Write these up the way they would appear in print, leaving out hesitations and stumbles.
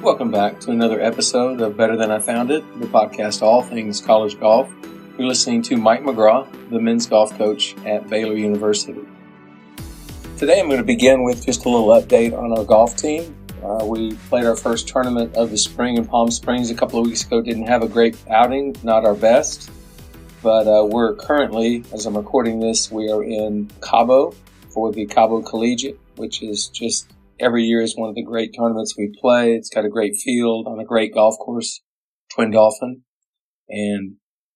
Welcome back to another episode of Better Than I Found It, the podcast all things college golf. You're listening to Mike McGraw, the men's golf coach at Baylor University. Today I'm going to begin with just a little update on our golf team. We played our first tournament of the spring in Palm Springs a couple of weeks ago. Didn't have a great outing, not our best, but we're currently, as I'm recording this, we are in Cabo for the Cabo Collegiate, which is just every year is one of the great tournaments we play. It's got a great field on a great golf course, Twin Dolphin, and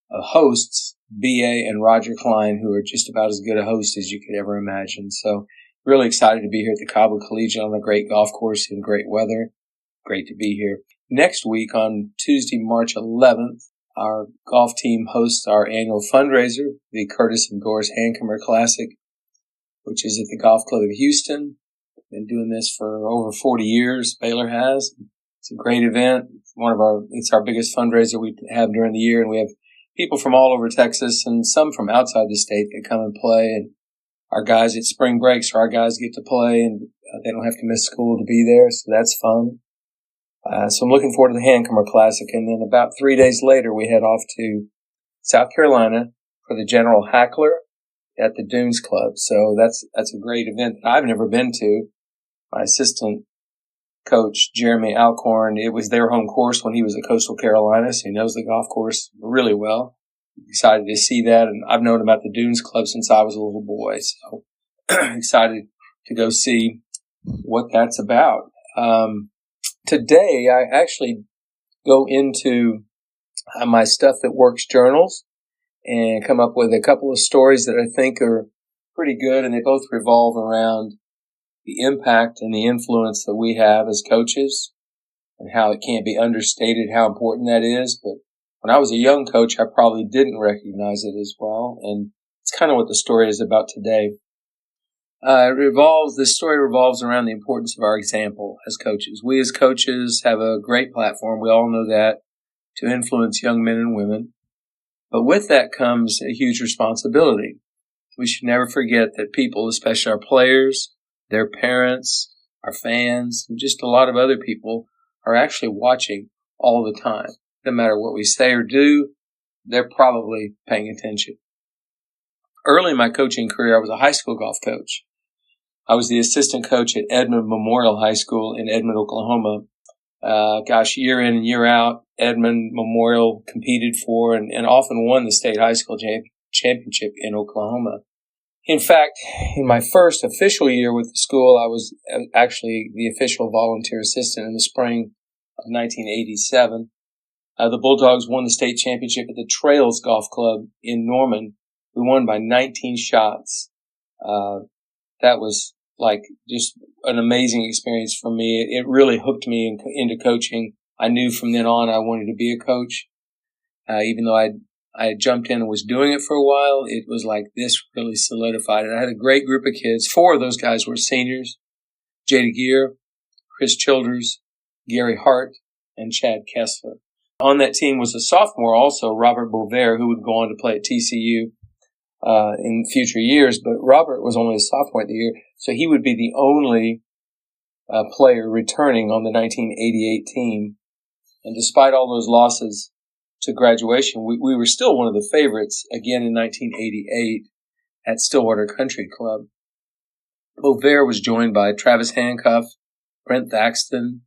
hosts B.A. and Roger Klein, who are just about as good a host as you could ever imagine. So really excited to be here at the Cabo Collegiate on a great golf course in great weather. Great to be here. Next week on Tuesday, March 11th, our golf team hosts our annual fundraiser, the Curtis and Doris Hancomer Classic, which is at the Golf Club of Houston. Been doing this for over 40 years. Baylor has. It's a great event. It's our biggest fundraiser we have during the year, and we have people from all over Texas and some from outside the state that come and play. And our guys at spring break, so our guys get to play, and they don't have to miss school to be there, so that's fun. So I'm looking forward to the Hancomer Classic, and then about 3 days later, we head off to South Carolina for the General Hackler at the Dunes Club. So that's a great event that I've never been to. My assistant coach, Jeremy Alcorn, it was their home course when he was at Coastal Carolina, so he knows the golf course really well. Excited to see that, and I've known about the Dunes Club since I was a little boy, so excited to go see what that's about. Today, I actually go into my Stuff That Works journals and come up with a couple of stories that I think are pretty good, and they both revolve around the impact and the influence that we have as coaches and how it can't be understated how important that is. But when I was a young coach, I probably didn't recognize it as well, and it's kind of what the story is about today. This story revolves around the importance of our example as coaches. We as coaches have a great platform, we all know that, to influence young men and women. But with that comes a huge responsibility. We should never forget that people, especially our players, their parents, our fans, and just a lot of other people are actually watching all the time. No matter what we say or do, they're probably paying attention. Early in my coaching career, I was a high school golf coach. I was the assistant coach at Edmond Memorial High School in Edmond, Oklahoma. Year in and year out, Edmond Memorial competed for and often won the state high school championship in Oklahoma. In fact, in my first official year with the school, I was actually the official volunteer assistant in the spring of 1987. The Bulldogs won the state championship at the Trails Golf Club in Norman. We won by 19 shots. That was like just an amazing experience for me. It really hooked me into coaching. I knew from then on I wanted to be a coach. Even though I had jumped in and was doing it for a while, it was like this really solidified it. I had a great group of kids. 4 of those guys were seniors: Jada Gear, Chris Childers, Gary Hart, and Chad Kessler. On that team was a sophomore also, Robert Bovair, who would go on to play at TCU in future years, but Robert was only a sophomore at the year, so he would be the only player returning on the 1988 team. And despite all those losses to graduation, we were still one of the favorites again in 1988 at Stillwater Country Club. Bovair was joined by Travis Hancock, Brent Thaxton,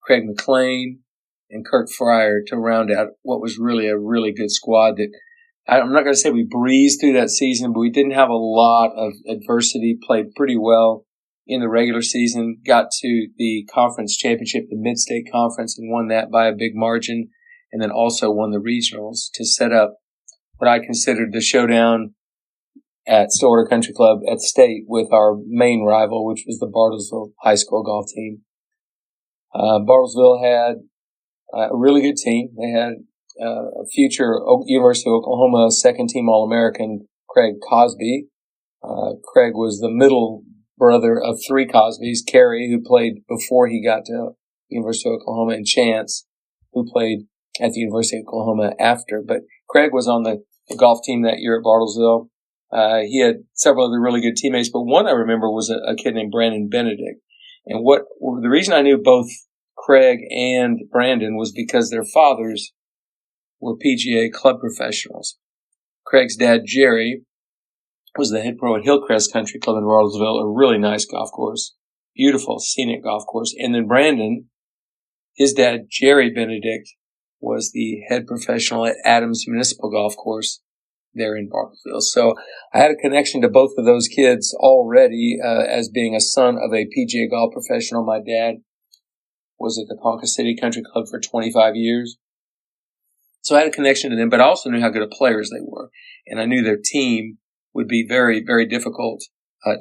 Craig McLean, and Kirk Fryer to round out what was really a really good squad. That I'm not going to say we breezed through that season, but we didn't have a lot of adversity, played pretty well in the regular season, got to the conference championship, the Mid-State Conference, and won that by a big margin, and then also won the regionals to set up what I considered the showdown at Stillwater Country Club at State with our main rival, which was the Bartlesville High School golf team. Bartlesville had a really good team. They had a future University of Oklahoma second-team All-American, Craig Cosby. Craig was the middle brother of 3 Cosbys: Kerry, who played before he got to University of Oklahoma, and Chance, who played at the University of Oklahoma after. But Craig was on the golf team that year at Bartlesville. He had several other really good teammates, but one I remember was a kid named Brandon Benedict. And the reason I knew both Craig and Brandon was because their fathers were PGA club professionals. Craig's dad, Jerry, was the head pro at Hillcrest Country Club in Bartlesville, a really nice golf course, beautiful, scenic golf course. And then Brandon, his dad, Jerry Benedict, was the head professional at Adams Municipal Golf Course there in Bartlesville. So I had a connection to both of those kids already as being a son of a PGA golf professional. My dad was at the Ponca City Country Club for 25 years. So I had a connection to them, but I also knew how good of players they were. And I knew their team would be very, very difficult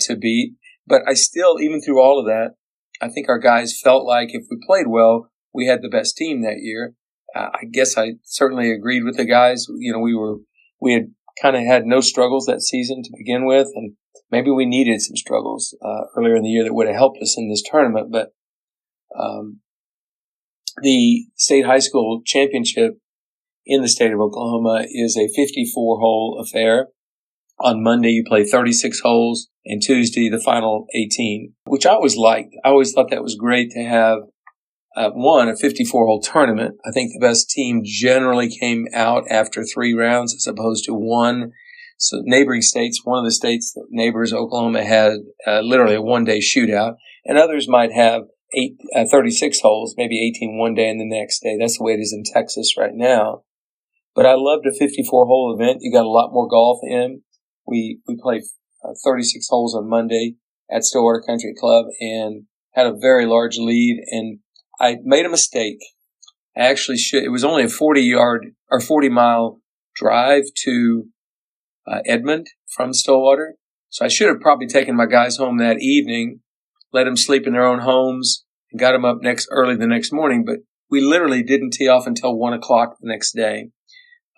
to beat. But I still, even through all of that, I think our guys felt like if we played well, we had the best team that year. I guess I certainly agreed with the guys. You know, we had kind of had no struggles that season to begin with, and maybe we needed some struggles earlier in the year that would have helped us in this tournament. But the state high school championship in the state of Oklahoma is a 54-hole affair. On Monday, you play 36 holes, and Tuesday, the final 18, which I always liked. I always thought that was great to have, a 54-hole tournament. I think the best team generally came out after 3 rounds as opposed to 1. So neighboring states, one of the states that neighbors Oklahoma had literally a 1-day shootout, and others might have 36 holes, maybe 18 one day and the next day. That's the way it is in Texas right now. But I loved a 54-hole event. You got a lot more golf in. We played 36 holes on Monday at Stillwater Country Club and had a very large lead. And I made a mistake. I actually it was only a 40-mile drive to Edmond from Stillwater. So I should have probably taken my guys home that evening, let them sleep in their own homes, and got them up early the next morning. But we literally didn't tee off until 1 o'clock the next day.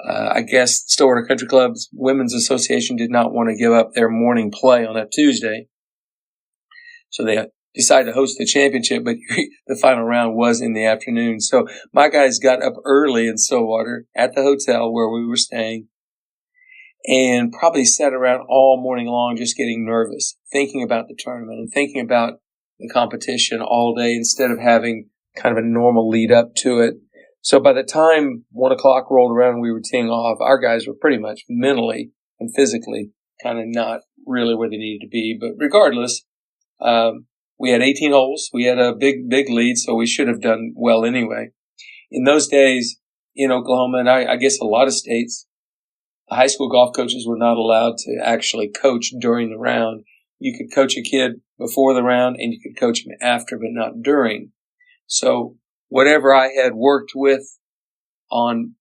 I guess Stillwater Country Club's Women's Association did not want to give up their morning play on that Tuesday. So they decided to host the championship, but the final round was in the afternoon. So my guys got up early in Stillwater at the hotel where we were staying and probably sat around all morning long just getting nervous, thinking about the tournament and thinking about the competition all day instead of having kind of a normal lead up to it. So by the time 1 o'clock rolled around and we were teeing off, our guys were pretty much mentally and physically kind of not really where they needed to be. But regardless, we had 18 holes. We had a big lead, so we should have done well anyway. In those days in Oklahoma, and I guess a lot of states, the high school golf coaches were not allowed to actually coach during the round. You could coach a kid before the round and you could coach him after, but not during. So whatever I had worked with on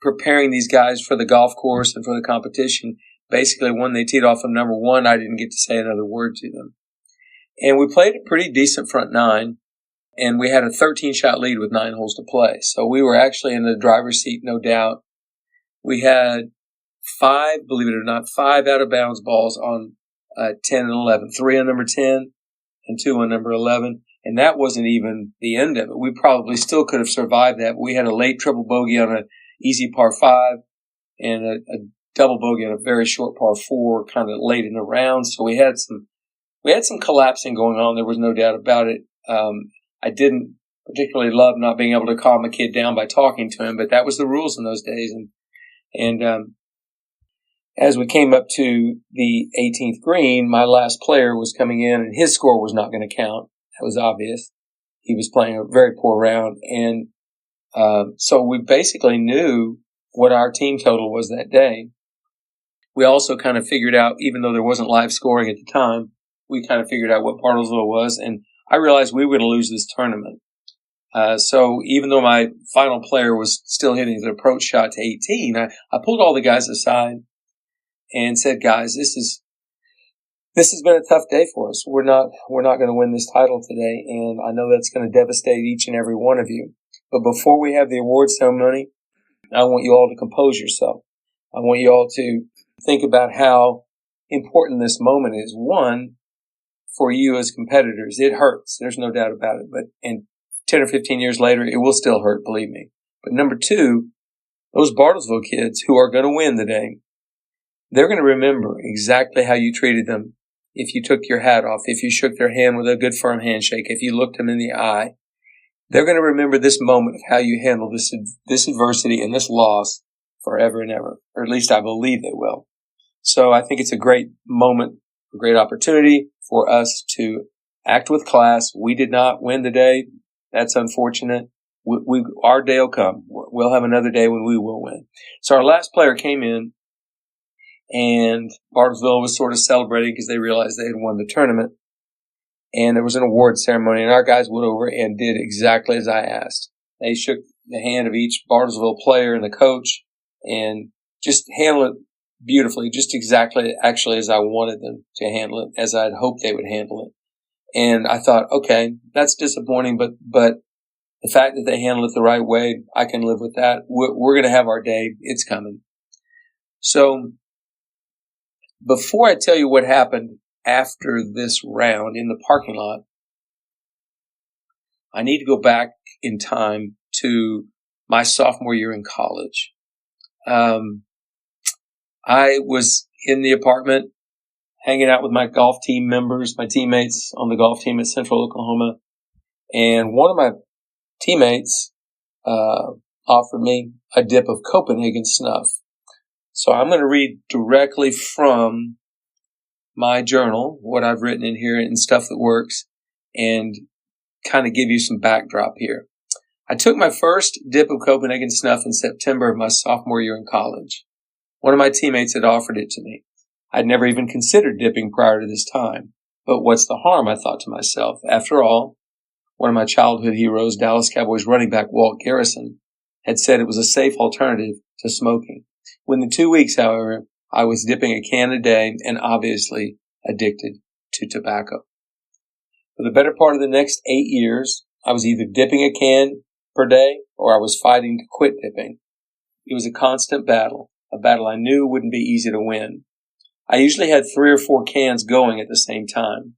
preparing these guys for the golf course and for the competition, basically when they teed off on number 1, I didn't get to say another word to them. And we played a pretty decent front 9, and we had a 13-shot lead with 9 holes to play. So we were actually in the driver's seat, no doubt. We had 5, believe it or not, 5 out-of-bounds balls on 10 and 11, 3 on number 10 and 2 on number 11. And that wasn't even the end of it. We probably still could have survived that. But we had a late triple bogey on an easy par 5 and a double bogey on a very short par 4 kind of late in the round. So we had some collapsing going on. There was no doubt about it. I didn't particularly love not being able to calm a kid down by talking to him, but that was the rules in those days. And as we came up to the 18th green, my last player was coming in and his score was not going to count. That was obvious. He was playing a very poor round. And so we basically knew what our team total was that day. We also kind of figured out, even though there wasn't live scoring at the time, we kind of figured out what Bartlesville was. And I realized we were going to lose this tournament. So even though my final player was still hitting his approach shot to 18, I pulled all the guys aside and said, guys, this has been a tough day for us. We're not going to win this title today, and I know that's going to devastate each and every one of you. But before we have the award ceremony, I want you all to compose yourself. I want you all to think about how important this moment is. One, for you as competitors, it hurts. There's no doubt about it. And 10 or 15 years later, it will still hurt, believe me. But number 2, those Bartlesville kids who are going to win the day, they're going to remember exactly how you treated them. If you took your hat off, if you shook their hand with a good firm handshake, if you looked them in the eye, they're going to remember this moment of how you handle this adversity and this loss forever and ever, or at least I believe they will. So I think it's a great moment, a great opportunity for us to act with class. We did not win the day. That's unfortunate. Our day will come. We'll have another day when we will win. So our last player came in, and Bartlesville was sort of celebrating because they realized they had won the tournament. And there was an award ceremony, and our guys went over and did exactly as I asked. They shook the hand of each Bartlesville player and the coach and just handled it beautifully, just exactly actually as I wanted them to handle it, as I'd hoped they would handle it. And I thought, okay, that's disappointing, but the fact that they handled it the right way, I can live with that. We're going to have our day. It's coming. So before I tell you what happened after this round in the parking lot, I need to go back in time to my sophomore year in college. I was in the apartment hanging out with my golf team members, my teammates on the golf team at Central Oklahoma. And one of my teammates offered me a dip of Copenhagen snuff. So I'm going to read directly from my journal, what I've written in here and Stuff That Works, and kind of give you some backdrop here. I took my first dip of Copenhagen snuff in September of my sophomore year in college. One of my teammates had offered it to me. I'd never even considered dipping prior to this time. But what's the harm, I thought to myself. After all, one of my childhood heroes, Dallas Cowboys running back Walt Garrison, had said it was a safe alternative to smoking. Within 2 weeks, however, I was dipping a can a day and obviously addicted to tobacco. For the better part of the next 8 years, I was either dipping a can per day or I was fighting to quit dipping. It was a constant battle, a battle I knew wouldn't be easy to win. I usually had 3 or 4 cans going at the same time.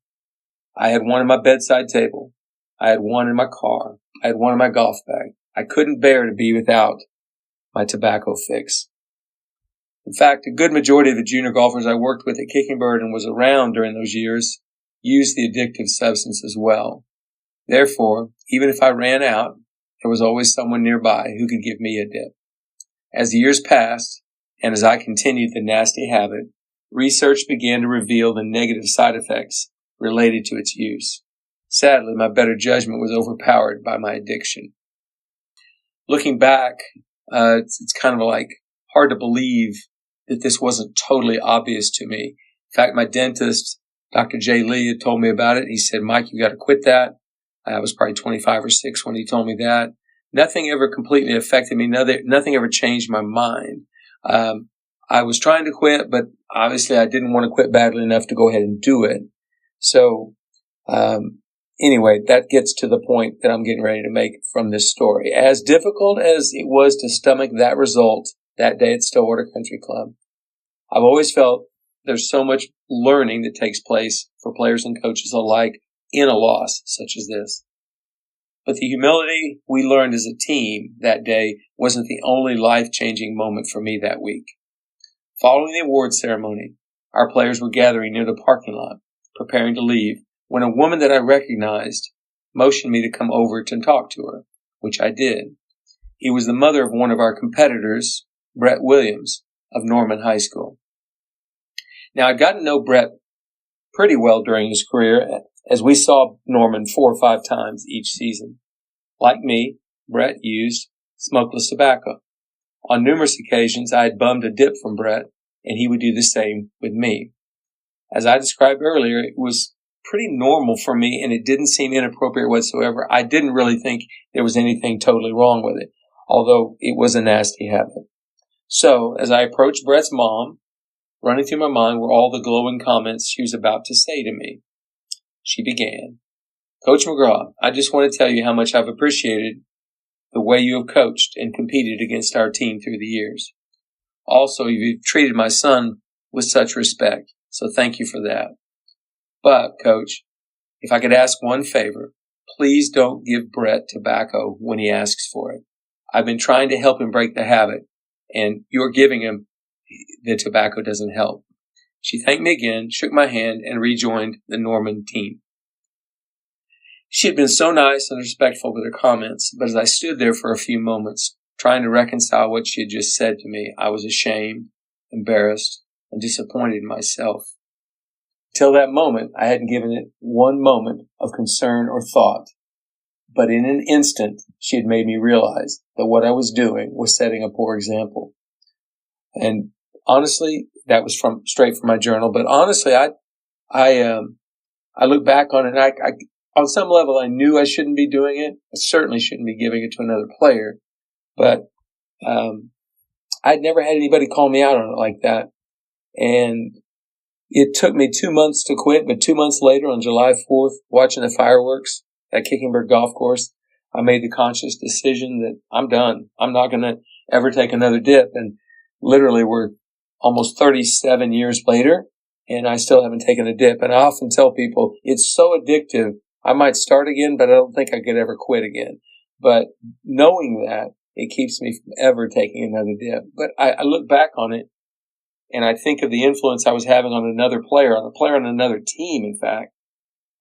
I had one in my bedside table. I had one in my car. I had one in my golf bag. I couldn't bear to be without my tobacco fix. In fact, a good majority of the junior golfers I worked with at Kicking Bird and was around during those years used the addictive substance as well. Therefore, even if I ran out, there was always someone nearby who could give me a dip. As the years passed, and as I continued the nasty habit, research began to reveal the negative side effects related to its use. Sadly, my better judgment was overpowered by my addiction. Looking back, it's kind of like hard to believe that this wasn't totally obvious to me. In fact, my dentist, Dr. Jay Lee, had told me about it. He said, Mike, you got to quit that. I was probably 25 or 6 when he told me that. Nothing ever completely affected me. Nothing ever changed my mind. I was trying to quit, but obviously I didn't want to quit badly enough to go ahead and do it. So, anyway, that gets to the point that I'm getting ready to make from this story. As difficult as it was to stomach that result that day at Stillwater Country Club, I've always felt there's so much learning that takes place for players and coaches alike in a loss such as this. But the humility we learned as a team that day wasn't the only life-changing moment for me that week. Following the award ceremony, our players were gathering near the parking lot, preparing to leave, when a woman that I recognized motioned me to come over to talk to her, which I did. He was the mother of one of our competitors, Brett Williams, of Norman High School. Now, I'd gotten to know Brett pretty well during his career, as we saw Norman 4 or 5 times each season. Like me, Brett used smokeless tobacco. On numerous occasions, I had bummed a dip from Brett, and he would do the same with me. As I described earlier, it was pretty normal for me, and it didn't seem inappropriate whatsoever. I didn't really think there was anything totally wrong with it, although it was a nasty habit. So, as I approached Brett's mom, running through my mind were all the glowing comments she was about to say to me. She began, Coach McGraw, I just want to tell you how much I've appreciated the way you have coached and competed against our team through the years. Also, you've treated my son with such respect, so thank you for that. But, Coach, if I could ask one favor, please don't give Brett tobacco when he asks for it. I've been trying to help him break the habit, and your giving him the tobacco doesn't help. She thanked me again, shook my hand, and rejoined the Norman team. She had been so nice and respectful with her comments, but as I stood there for a few moments, trying to reconcile what she had just said to me, I was ashamed, embarrassed, and disappointed in myself. Till that moment, I hadn't given it one moment of concern or thought. But in an instant, she had made me realize that what I was doing was setting a poor example. And honestly, that was straight from my journal. But honestly, I look back on it, and I on some level, I knew I shouldn't be doing it. I certainly shouldn't be giving it to another player. But I'd never had anybody call me out on it like that. And it took me 2 months to quit, but 2 months later, on July 4th, watching the fireworks at Kickingbird Golf Course, I made the conscious decision that I'm done. I'm not going to ever take another dip. And literally, we're almost 37 years later, and I still haven't taken a dip. And I often tell people, it's so addictive, I might start again, but I don't think I could ever quit again. But knowing that, it keeps me from ever taking another dip. But I look back on it, and I think of the influence I was having on another player, on a player on another team, in fact.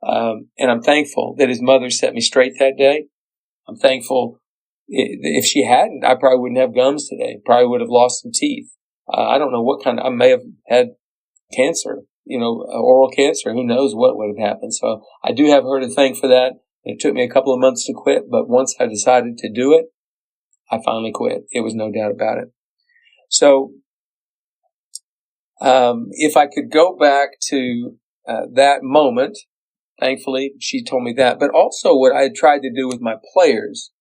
And I'm thankful that his mother set me straight that day. I'm thankful if she hadn't, I probably wouldn't have gums today. Probably would have lost some teeth. I don't know what I may have had cancer, oral cancer. Who knows what would have happened. So I do have her to thank for that. It took me a couple of months to quit, but once I decided to do it, I finally quit. It was no doubt about it. So, if I could go back to that moment, thankfully she told me that, but also what I had tried to do with my players,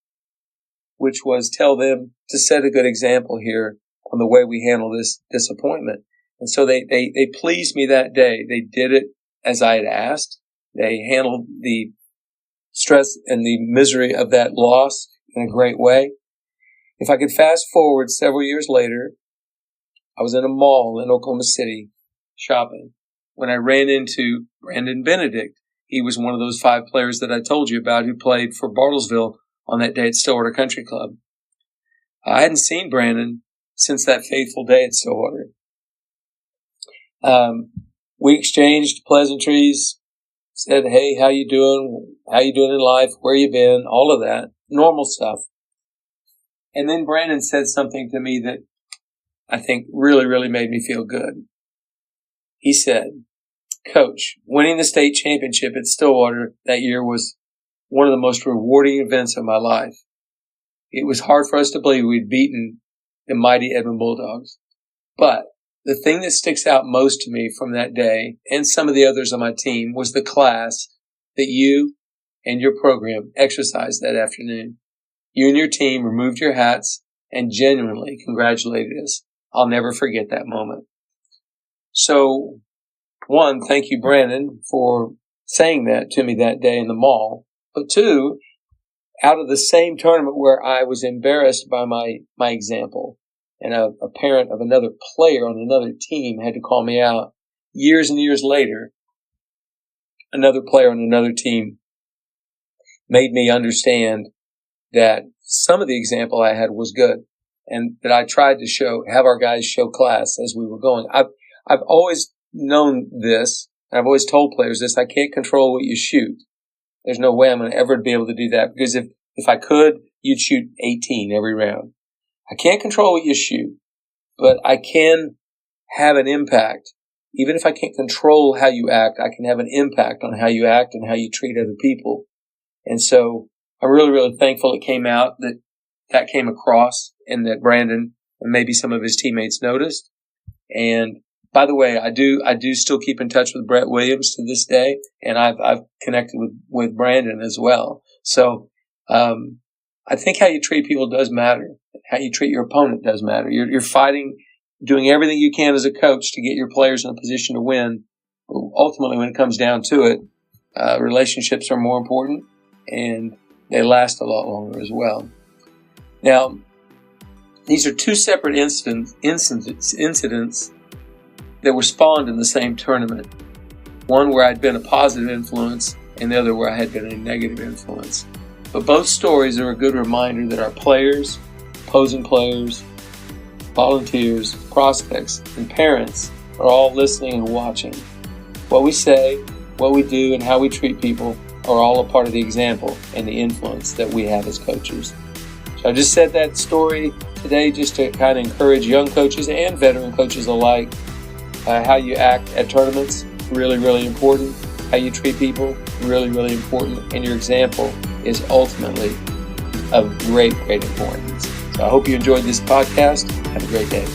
which was tell them to set a good example here on the way we handle this disappointment. And so they pleased me that day. They did it as I had asked. They handled the stress and the misery of that loss in a great way. If I could fast forward several years later, I was in a mall in Oklahoma City shopping when I ran into Brandon Benedict. He was one of those 5 players that I told you about who played for Bartlesville on that day at Stillwater Country Club. I hadn't seen Brandon since that fateful day at Stillwater. We exchanged pleasantries, said, hey, how you doing? How you doing in life? Where you been? All of that. Normal stuff. And then Brandon said something to me that I think really, really made me feel good. He said, Coach, winning the state championship at Stillwater that year was one of the most rewarding events of my life. It was hard for us to believe we'd beaten the mighty Edmond Bulldogs. But the thing that sticks out most to me from that day, and some of the others on my team, was the class that you and your program exercised that afternoon. You and your team removed your hats and genuinely congratulated us. I'll never forget that moment. So, one, thank you, Brandon, for saying that to me that day in the mall. But two, out of the same tournament where I was embarrassed by my example, and a parent of another player on another team had to call me out, years and years later, another player on another team made me understand that some of the example I had was good, and that I tried to have our guys show class as we were going. I've always known this, and I've always told players this: I can't control what you shoot. There's no way I'm going to ever be able to do that, because if I could, you'd shoot 18 every round. I can't control what you shoot, but I can have an impact. Even if I can't control how you act, I can have an impact on how you act and how you treat other people. And so I'm really, really thankful it came out, that came across, and that Brandon and maybe some of his teammates noticed. And by the way, I do still keep in touch with Brett Williams to this day, and I've connected with Brandon as well. So I think how you treat people does matter. How you treat your opponent does matter. You're fighting, doing everything you can as a coach to get your players in a position to win. But ultimately, when it comes down to it, relationships are more important, and they last a lot longer as well. Now, these are two separate incidents that were spawned in the same tournament. One where I'd been a positive influence, and the other where I had been a negative influence. But both stories are a good reminder that our players, opposing players, volunteers, prospects, and parents are all listening and watching. What we say, what we do, and how we treat people are all a part of the example and the influence that we have as coaches. So I just said that story today just to kind of encourage young coaches and veteran coaches alike. How you act at tournaments, really, really important. How you treat people, really, really important. And your example is ultimately of great, great importance. So I hope you enjoyed this podcast. Have a great day.